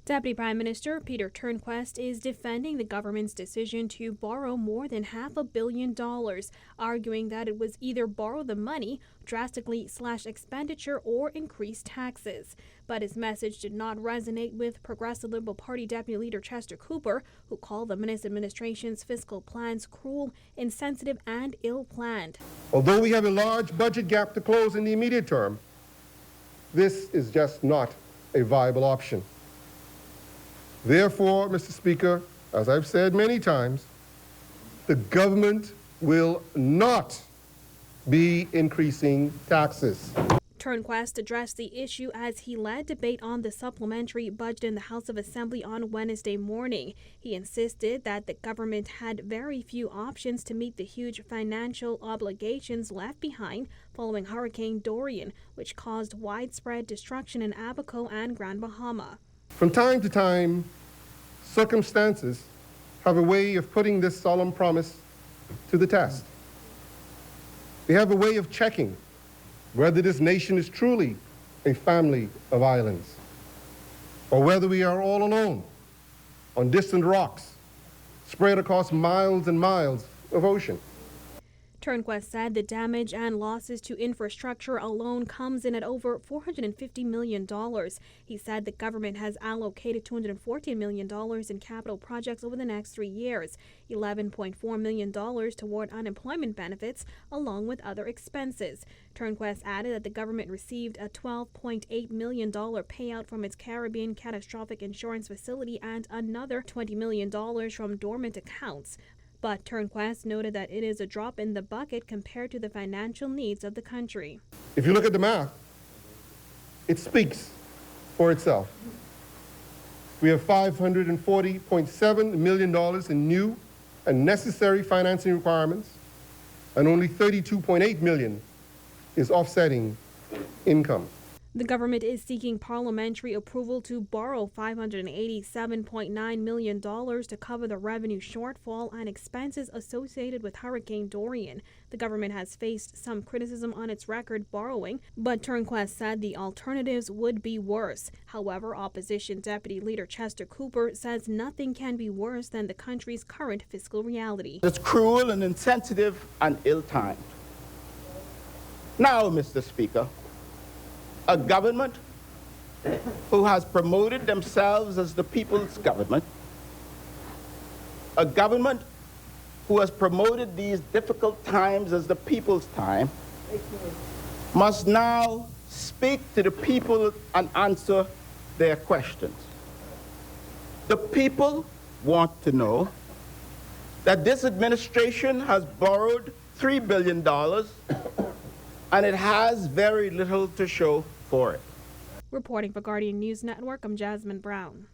Deputy Prime Minister Peter Turnquest is defending the government's decision to borrow more than $500 million, arguing that it was either borrow the money, drastically slash expenditure, or increase taxes. But his message did not resonate with Progressive Liberal Party Deputy Leader Chester Cooper, who called the Minister administration's fiscal plans cruel, insensitive, and ill-planned. Although we have a large budget gap to close in the immediate term, this is just not a viable option. Therefore, Mr. Speaker, as I've said many times, the government will not be increasing taxes. Turnquest addressed the issue as he led debate on the supplementary budget in the House of Assembly on Wednesday morning. He insisted that the government had very few options to meet the huge financial obligations left behind following Hurricane Dorian, which caused widespread destruction in Abaco and Grand Bahama. From time to time, circumstances have a way of putting this solemn promise to the test. They have a way of checking whether this nation is truly a family of islands, or whether we are all alone on distant rocks spread across miles and miles of ocean. Turnquest said the damage and losses to infrastructure alone comes in at over $450 million. He said the government has allocated $214 million in capital projects over the next 3 years, $11.4 million toward unemployment benefits, along with other expenses. Turnquest added that the government received a $12.8 million payout from its Caribbean catastrophic insurance facility and another $20 million from dormant accounts. But Turnquest noted that it is a drop in the bucket compared to the financial needs of the country. If you look at the math, it speaks for itself. We have $540.7 million in new and necessary financing requirements, and only $32.8 million is offsetting income. The government is seeking parliamentary approval to borrow $587.9 million to cover the revenue shortfall and expenses associated with Hurricane Dorian. The government has faced some criticism on its record borrowing, but Turnquest said the alternatives would be worse. However, Opposition Deputy Leader Chester Cooper says nothing can be worse than the country's current fiscal reality. It's cruel and insensitive and ill-timed. Now, Mr. Speaker, a government who has promoted themselves as the people's government, a government who has promoted these difficult times as the people's time, must now speak to the people and answer their questions. The people want to know that this administration has borrowed $3 billion and it has very little to show for it. Reporting for Guardian News Network, I'm Jasmine Brown.